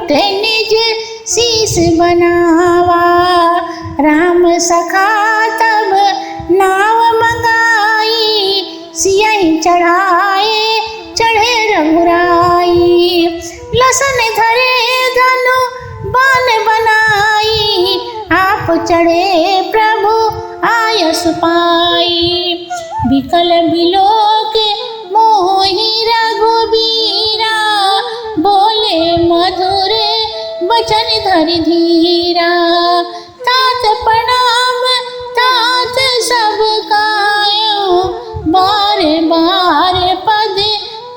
उठे निज शीस बनावा। राम सखा तब नाव मंगाई, सियहि चढ़ाए चढ़े रघुराई। लसन धरे धनु बाण बनाई, आप चढ़े प्रभु आयस पाई। विकल बिलोक मोहि रघुबीरा, बोले मधुर बचन धरि धीरा। तात प्रणाम तात सब कायो, बारे बारे पद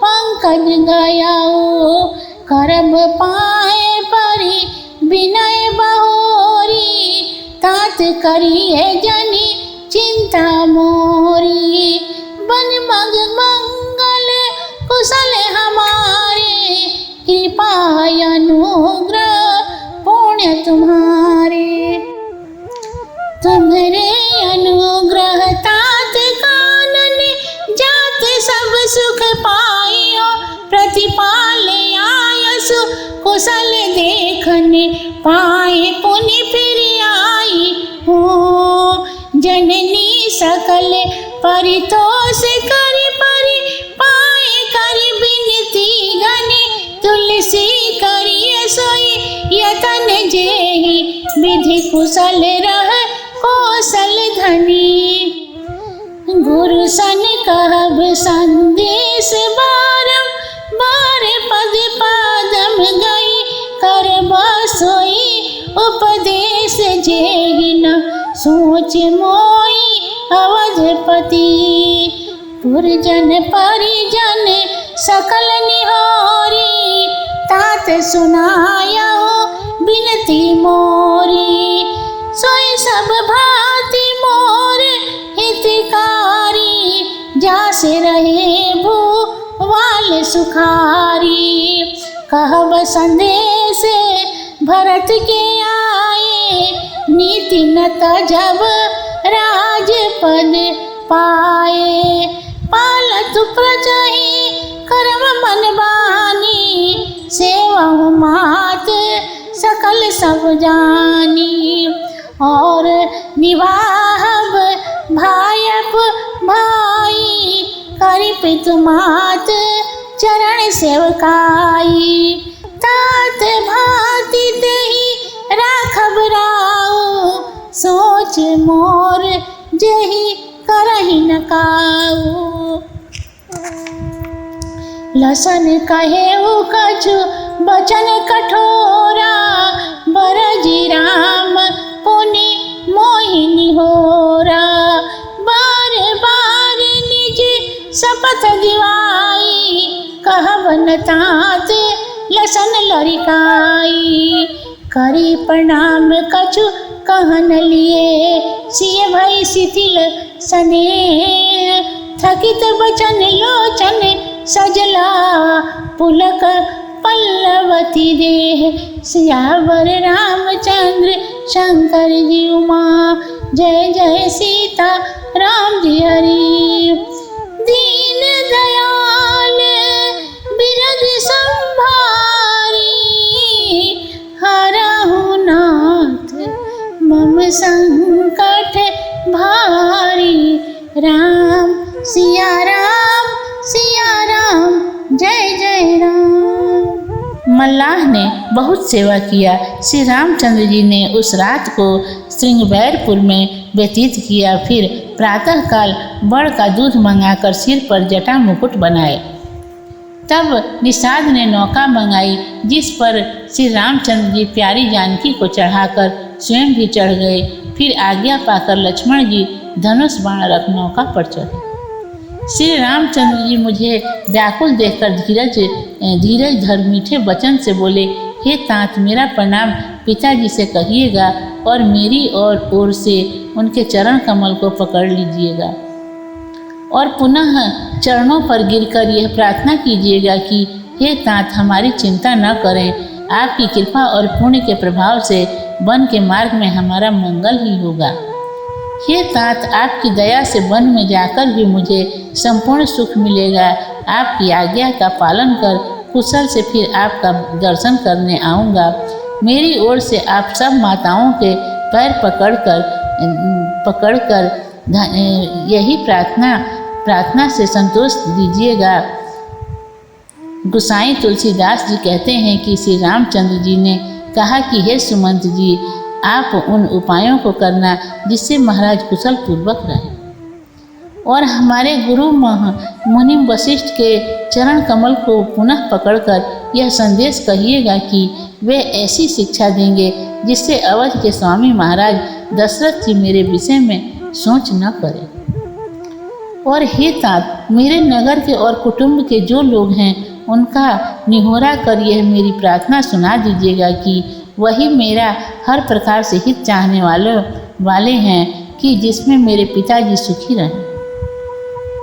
पंकज गयाओ। करब पाए परि विनय बहोरी, तात करिए जनि चिंता मोरी। बन मग मंगल कुशल हमारे, कृपा अनुग्रह पुण्य तुम्हारे। तुम्हारे अनुग्रह तात कानन, जात सब सुख पाइयो। प्रतिपाल आयसु कुशल देखने, पाए पुनि फिर आई हो। जननी सकल परितोष करि परि, पाए करि बिनती गनि। तुलसी करिय सोई यतन जेहि, विधि कुशल रह कौशल धनी। गुरु सन कहब संदेश बारम बार, पद पादम गई करब सोई उपदेश। जेहि न सोच मोई अवधपति, पुरजन परिजन सकल निहोरी। तात सुनायो बिनती मोरी, सोई सब भांति मोर हितकारी। जासे रहे भूवाल सुखारी, कहब संदेश भरत के आए। नीति न तजब राजपद पाए, पालतु प्रजहि करम मन बानी। सेवहु मात सकल सब जानी, और निवाहब भायप भाई। करि पितु मात चरण सेवकाई, तात भांति तेहि राखब राउ। सोच मोर जेहि करहि न काऊ। लसन कहेउ कछु बचन कठोरा, बरजी राम पुनि मोहि निहोरा। बार बार निज शपथ दिवाई, कहब न तात लसन लरिकाई। करी प्रणाम कछु कहन लिए, सिय भई शिथिल सने। थकित बचन लोचन सजला, पुलक पल्लवती देह। सियावर रामचंद्र शंकर जी उमा, जय जय सीता राम जी हरि। दीन दयाल बिरद संभारी, हरहु नाथ मम संकट भारी। राम सिया राम जय जय राम। मल्लाह ने बहुत सेवा किया। श्री रामचंद्र जी ने उस रात को श्रृंगबैरपुर में व्यतीत किया। फिर प्रातःकाल बड़ का दूध मंगाकर सिर पर जटा मुकुट बनाए। तब निषाद ने नौका मंगाई, जिस पर श्री रामचंद्र जी प्यारी जानकी को चढ़ाकर स्वयं भी चढ़ गए। फिर आज्ञा पाकर लक्ष्मण जी धनुष बाण रख नौका पर चढ़े। श्री रामचंद्र जी मुझे व्याकुल देखकर धीरज धर मीठे वचन से बोले, हे तात, मेरा प्रणाम पिताजी से कहिएगा और मेरी ओर से उनके चरण कमल को पकड़ लीजिएगा और पुनः चरणों पर गिरकर यह प्रार्थना कीजिएगा कि हे तात, हमारी चिंता न करें। आपकी कृपा और पुण्य के प्रभाव से वन के मार्ग में हमारा मंगल ही होगा। हे तात, आपकी दया से वन में जाकर भी मुझे संपूर्ण सुख मिलेगा। आपकी आज्ञा का पालन कर कुशल से फिर आपका दर्शन करने आऊँगा। मेरी ओर से आप सब माताओं के पैर पकड़कर यही प्रार्थना से संतोष दीजिएगा। गोसाई तुलसीदास जी कहते हैं कि श्री रामचंद्र जी ने कहा कि हे सुमंत जी, आप उन उपायों को करना जिससे महाराज कुशल पूर्वक रहे। और हमारे गुरु मुनि वशिष्ठ के चरण कमल को पुनः पकड़कर यह संदेश कहिएगा कि वे ऐसी शिक्षा देंगे जिससे अवध के स्वामी महाराज दशरथ जी मेरे विषय में सोच न करें। और हे तात, मेरे नगर के और कुटुंब के जो लोग हैं उनका निहोरा कर यह मेरी प्रार्थना सुना दीजिएगा कि वही मेरा हर प्रकार से हित चाहने वाले हैं कि जिसमें मेरे पिताजी सुखी रहें।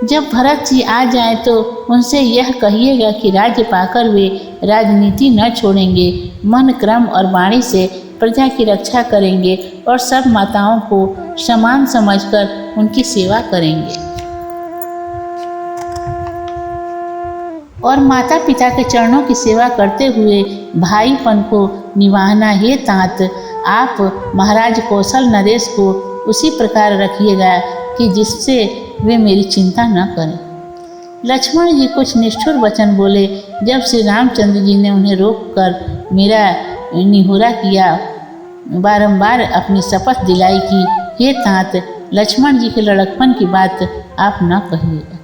जब भरत जी आ जाएं तो उनसे यह कहिएगा कि राज्य पाकर वे राजनीति न छोड़ेंगे, मन क्रम और वाणी से प्रजा की रक्षा करेंगे और सब माताओं को समान समझकर उनकी सेवा करेंगे। और माता पिता के चरणों की सेवा करते हुए भाईपन को निभाना। हे तात, आप महाराज कौशल नरेश को उसी प्रकार रखिएगा कि जिससे वे मेरी चिंता न करें। लक्ष्मण जी कुछ निष्ठुर वचन बोले। जब श्री रामचंद्र जी ने उन्हें रोककर मेरा निहोरा किया, बारंबार अपनी शपथ दिलाई कि हे तात, लक्ष्मण जी के लड़कपन की बात आप न कहिएगा।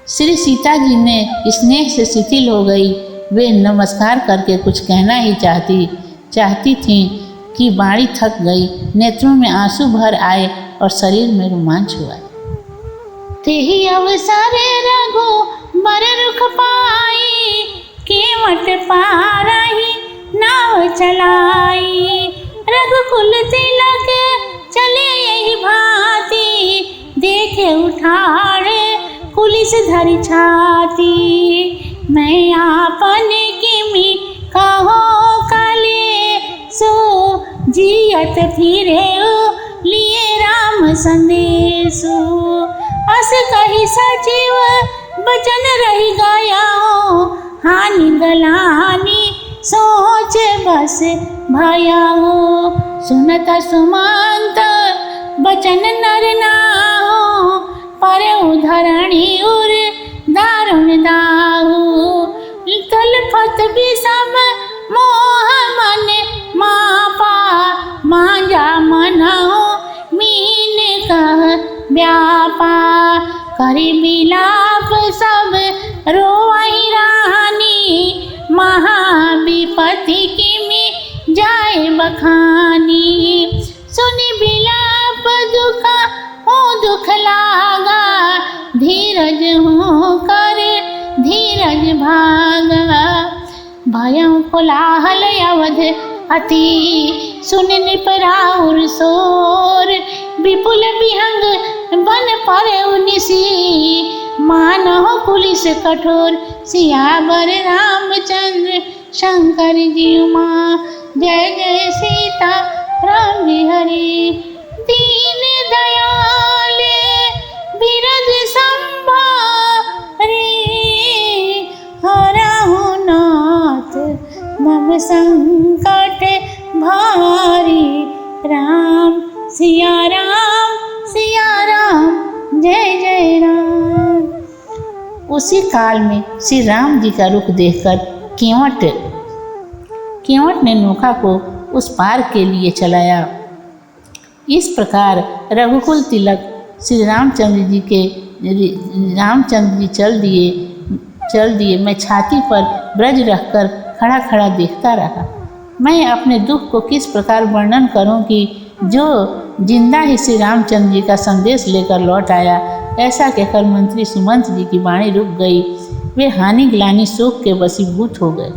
श्री सीता जी ने स्नेह से शिथिल हो गई। वे नमस्कार करके कुछ कहना ही चाहती थीं कि वाणी थक गई, नेत्रों में आंसू भर आए और शरीर में रोमांच हुआ। तेहि अवसर रघु बर रुख पाई, केवट पारही नाव चलाई। रघुकुल तिलक चले यही भांति, देखे उठाड़े कुलिस धरि छाती। मैं आपन किमि कहो काले, सो जियत फिरे लिए राम संदेशो। अस कही सचिव बचन रही गया, हानि गलानी सोच बस भया। सुनत सुमंत बचन नर नाहु, पर उधरणी उर दारुण दाहु। तलफत विषम मोह मन मापा, मांजा मनहु मीन कह व्यापा। करी बिलाप सब रोई रानी, महाविपति किमि जाए बखानी। सुनि बिलाप दुख लागा, धीरज हो कर धीरज भागा। भयं कोलाहल अवध अति, सुन नृप राउर शोर। विपुल विहंग बन पड़े निसी, मानहो पुलिस कठोर। सियावर रामचंद्र शंकर जी माँ, जय जय सीता राम हरि। दीन दयाल बिरज संभारे, हरहु नाथ मम संकट भारी। राम सिया राम जय जय राम। उसी काल में श्री राम जी का रुख देखकर केवट ने नौका को उस पार के लिए चलाया। इस प्रकार रघुकुल तिलक श्री रामचंद्र जी चल दिए। मैं छाती पर ब्रज रखकर खड़ा खड़ा देखता रहा। मैं अपने दुख को किस प्रकार वर्णन करूं कि जो जिंदा ही श्री रामचंद्र जी का संदेश लेकर लौट आया। ऐसा कहकर मंत्री सुमंत जी की वाणी रुक गई। वे हानि ग्लानि शोक के वशीभूत हो गए।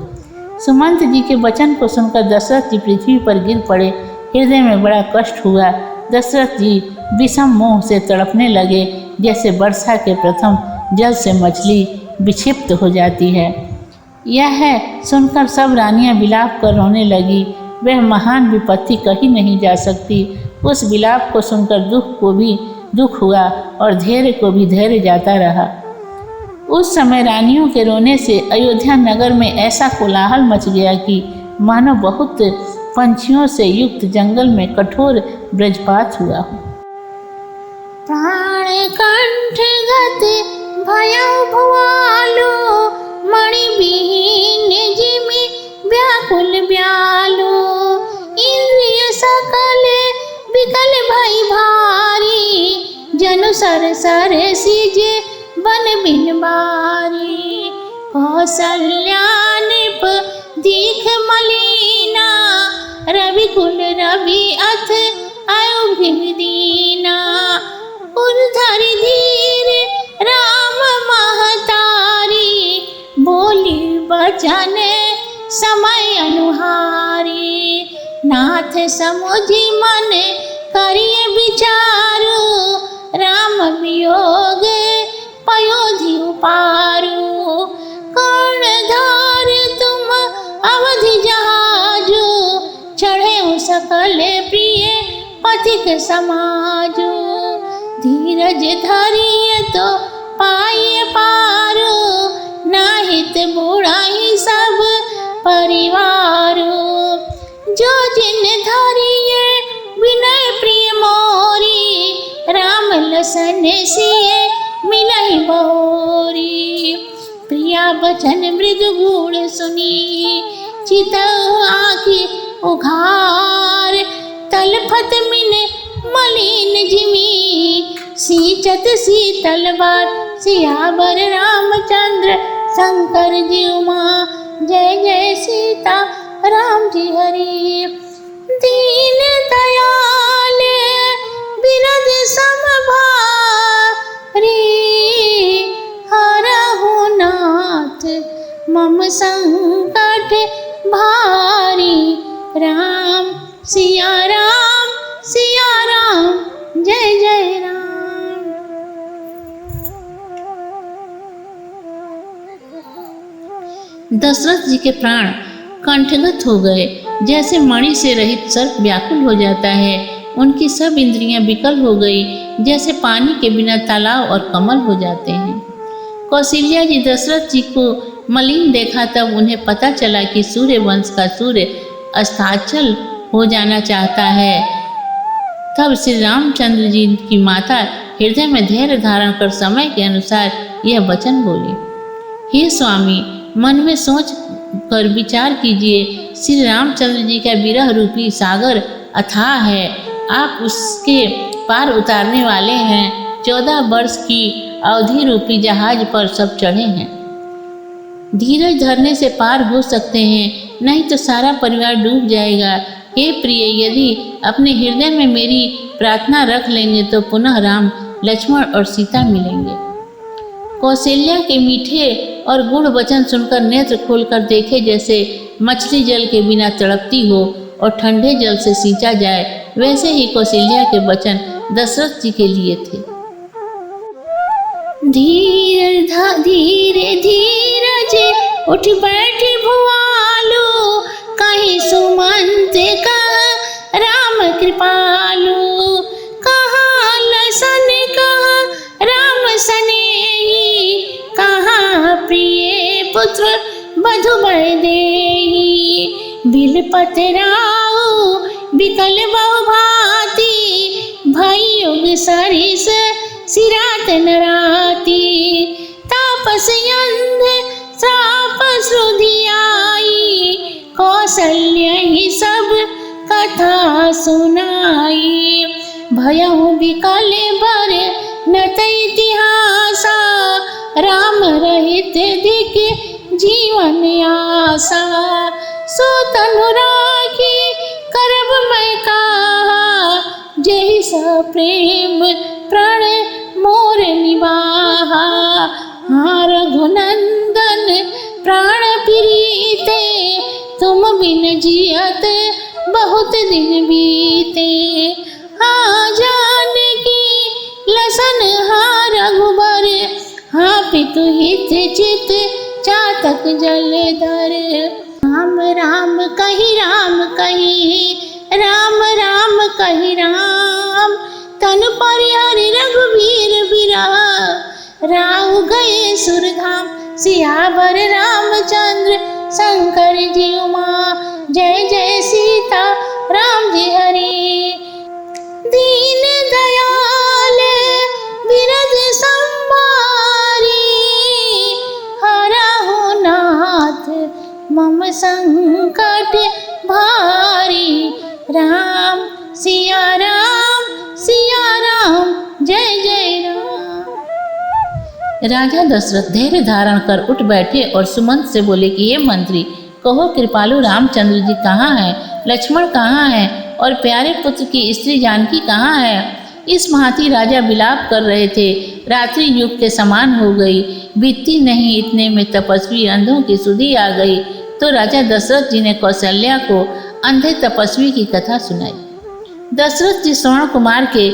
सुमंत जी के वचन को सुनकर दशरथ जी पृथ्वी पर गिर पड़े। हृदय में बड़ा कष्ट हुआ। दशरथ जी विषम मोह से तड़पने लगे, जैसे वर्षा के प्रथम जल से मछली विक्षिप्त हो जाती है। यह सुनकर सब रानियां विलाप कर रोने लगी। वह महान विपत्ति कही नहीं जा सकती। उस विलाप को सुनकर दुख को भी दुख हुआ और धैर्य को भी धैर्य जाता रहा। उस समय रानियों के रोने से अयोध्या नगर में ऐसा कोलाहल मच गया कि मानो बहुत पंछियों से युक्त जंगल में कठोर ब्रजपात हुआ हो। प्राण कंठ गत भयउ भुआलो, मणिविहीन जिमि व्याकुल ब्यालो। इंद्रिय सकल विकल भई भारी, जनु सर सर सिजे बन बिन बारी। कौसल्या नृप दीख मलीना, रविकुल रवि अथ आयु भिन दीना। उर्धरि धीर राम महतारी, बोली बचन समय अनुहारी। नाथ समुझि मन करिए विचारु, राम वियोग पयोधि उपारु। कर्णधार तुम अवधि जहाजु, चढ़े सकल प्रिय पथिक समाजु। धीरज धरिए तो पाइए पारो, नाहित बुढ़ाई सब परिवारो। जो जिन धरिए विनय प्रिय मोरी, राम लसन सिए मिलहि बहोरी। प्रिया बचन मृदु गुण सुनी, चितउ आँखि उघार। तलफत मिन मलिन जिमी, सींचत शीतल बार। सियावर रामचंद्र शंकर जी उमा, जय जय सीता राम जी हरि। दीन दयाल बिरद सम भारी, हरहु नाथ मम संकट भारी। राम सिया राम जय जय राम। दशरथ जी के प्राण कंठगत हो गए, जैसे मणि से रहित सर्प व्याकुल हो जाता है। उनकी सब इंद्रियां विकल हो गई, जैसे पानी के बिना तालाब और कमल हो जाते हैं। कौशल्या जी दशरथ जी को मलिन देखा, तब उन्हें पता चला कि सूर्य वंश का सूर्य अस्ताचल हो जाना चाहता है। तब श्री रामचंद्र जी की माता हृदय में धैर्य धारण कर समय के अनुसार यह वचन बोली। हे स्वामी, मन में सोच कर विचार कीजिए, श्री रामचंद्र जी का विरह रूपी सागर अथाह है। आप उसके पार उतारने वाले हैं। 14 वर्ष की अवधि रूपी जहाज पर सब चढ़े हैं। धीरज धरने से पार हो सकते हैं, नहीं तो सारा परिवार डूब जाएगा। हे प्रिय, यदि अपने हृदय में मेरी प्रार्थना रख लेंगे तो पुनः राम, लक्ष्मण और सीता मिलेंगे। कौशल्या के मीठे और गूढ़ वचन सुनकर नेत्र खोलकर देखे, जैसे मछली जल के बिना तड़पती हो और ठंडे जल से सींचा जाए, वैसे ही कौशल्या के वचन दशरथ जी के लिए थे। धीरे धीरज उठ बैठ भुआलु, कहीं सुमंत कह राम कृपालु। कहाँ लसन कहाँ राम सनेही, कहाँ प्रिय पुत्र बधु देही। बिलपत राउ बिकल बहु भांति, भई युग सरिस सिरात नराती। तापस अंध श्राप श्रुधि आई, कौशल्य ही सब कथा सुनाई। भयहु विकल बर नत इतिहासा, राम रहित दिक जीवन आशा। सो तनु राखी करब मैं कहा, जय सा प्रेम प्रण मोर निवाहा। हाँ रघुनंदन प्राण प्रीते, तुम बिन जियत बहुत दिन बीते। हाँ जानकी लसन हाँ रघुबर, हाँ पितु हित चित चातक जलधर। राम राम कही राम कही, राम राम कही राम। तन परिहरि रघुवीर बिरह, राव गए सुरधाम, सियावर रामचंद्र शंकर जी उमा, जय जय सीता राम जी हरि। दीन दयाल बिरद संभारी, हरहु नाथ मम संकट भारी। राम सिया राम जय जय राम। राजा दशरथ धैर्य धारण कर उठ बैठे और सुमंत से बोले कि ये मंत्री, कहो कृपालु रामचंद्र जी कहाँ हैं, लक्ष्मण कहाँ हैं और प्यारे पुत्र की स्त्री जानकी कहाँ है। इस भांति राजा विलाप कर रहे थे। रात्रि युग के समान हो गई, बीतती नहीं इतने में तपस्वी अंधों की सुधि आ गई। तो राजा दशरथ जी ने कौशल्या को अंधे तपस्वी की कथा सुनाई। दशरथ जी श्रवण कुमार के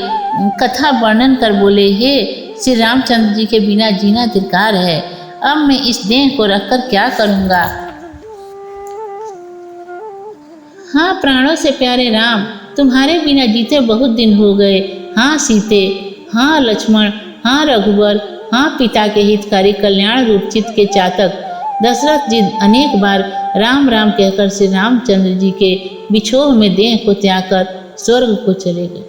कथा वर्णन कर बोले, हे श्री रामचंद्र जी के बिना जीना धिक्कार है। अब मैं इस देह को रखकर क्या करूँगा। हाँ प्राणों से प्यारे राम, तुम्हारे बिना जीते बहुत दिन हो गए। हाँ सीते, हाँ लक्ष्मण, हाँ रघुवर, हाँ पिता के हितकारी कल्याण रूप चित्त के चातक। दशरथ जी अनेक बार राम राम कहकर श्री रामचंद्र जी के बिछोह में देह को त्याग कर स्वर्ग को चले गए।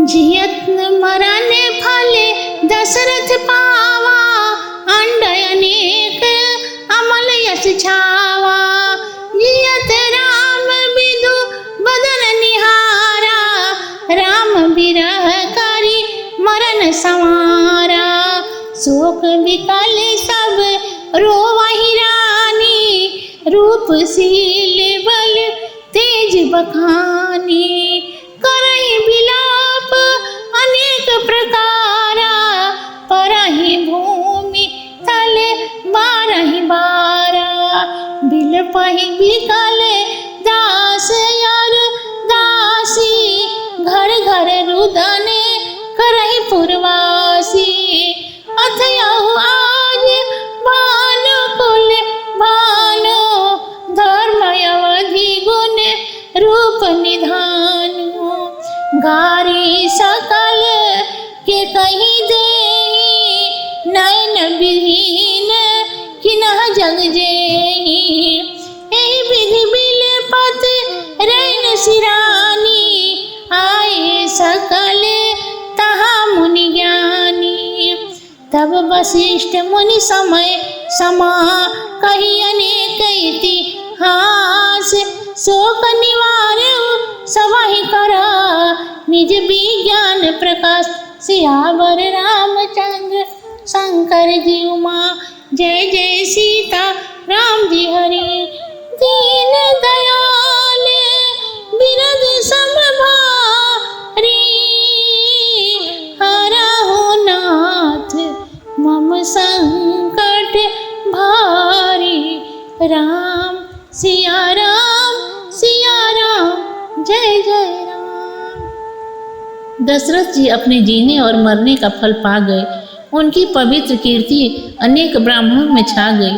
जियत मरण फले दशरथ पावा, अंड अनेक अमल यश छावा। जियत राम विदु बदन निहारा, राम बिरह करी मरण संवारा। शोक विकल सब रोवहि रानी, रूपशील बल तेज बखानी। करहि विलाप अनेक प्रकारा, परहि भूमि तले बारहि बारा। बिलपहि विकल दास अर दासी, घर घर रुदन करहि पुरवासी। अथयहु आज भानुकुल भानु, धर्म अवधि गुण रूप निधानु। गारी सकल के कहीं देहि, नयन विहीन किनह जग जेहि। एहि विधि बिलपत रैन सिरानी, आए सकल तहाँ मुनि ज्ञानी। तब वशिष्ठ मुनि समय समा, कही अनेक इतिहास। शोक निवारहु सबहि करा, निज विज्ञान प्रकाश। सियावर रामचंद्र शंकर जी उमा, जय जय सीता राम जी हरि। दीन दयाल बिरद समभारी, हरहु नाथ मम संकट भारी। राम सिया राम जय जय राम। दशरथ जी अपने जीने और मरने का फल पा गए। उनकी पवित्र कीर्ति अनेक ब्राह्मणों में छा गई,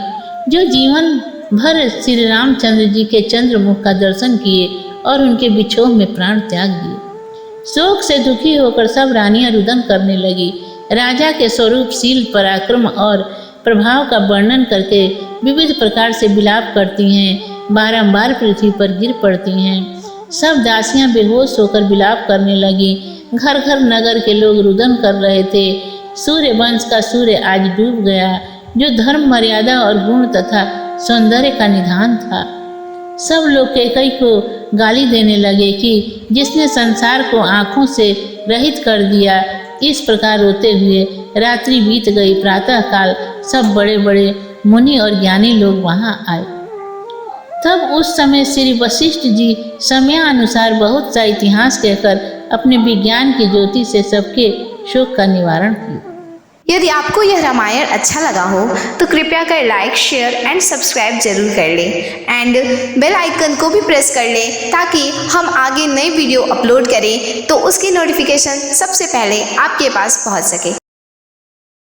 जो जीवन भर श्री रामचंद्र जी के चंद्रमुख का दर्शन किए और उनके बिछोह में प्राण त्याग दिए। शोक से दुखी होकर सब रानियां रुदन करने लगी। राजा के स्वरूपशील पराक्रम और प्रभाव का वर्णन करके विविध प्रकार से विलाप करती हैं, बारंबार पृथ्वी पर गिर पड़ती हैं। सब दासियां बेहोश होकर विलाप करने लगी। घर घर नगर के लोग रुदन कर रहे थे। सूर्य वंश का सूर्य आज डूब गया, जो धर्म मर्यादा और गुण तथा सौंदर्य का निधान था। सब लोग कैकई को गाली देने लगे कि जिसने संसार को आँखों से रहित कर दिया। इस प्रकार रोते हुए रात्रि बीत गई। प्रातः काल सब बड़े बड़े मुनि और ज्ञानी लोग वहाँ आए। तब उस समय श्री वशिष्ठ जी समयानुसार बहुत सा इतिहास कहकर अपने विज्ञान की ज्योति से सबके शोक का निवारण किया। यदि आपको यह रामायण अच्छा लगा हो तो कृपया कर लाइक, शेयर एंड सब्सक्राइब जरूर कर लें एंड बेल आइकन को भी प्रेस कर लें, ताकि हम आगे नई वीडियो अपलोड करें तो उसकी नोटिफिकेशन सबसे पहले आपके पास पहुंच सके।